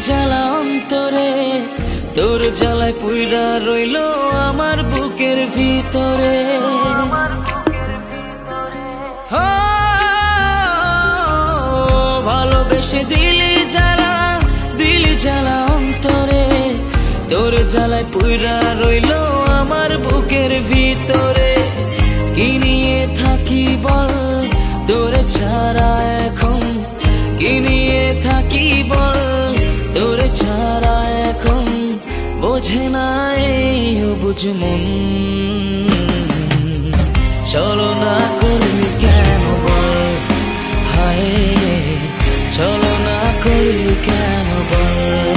জ্বালা অন্তরে, তোর জ্বালায় পুইরা রইলো আমার বুকের ভিতরে। ভালোবেসে দিলি জ্বালা অন্তরে, তোর জ্বালায় পুইরা রইলো আমার বুকের ভিতরে। কি নিয়ে থাকি বল তোরে ছাড়া এখন, কি নিয়ে থাকি বল তোরে ছাড়া এখন, বোঝে না এই অবুঝ মন। চলো না করলি কেন বল, হায় চলো না করলি কেন বল।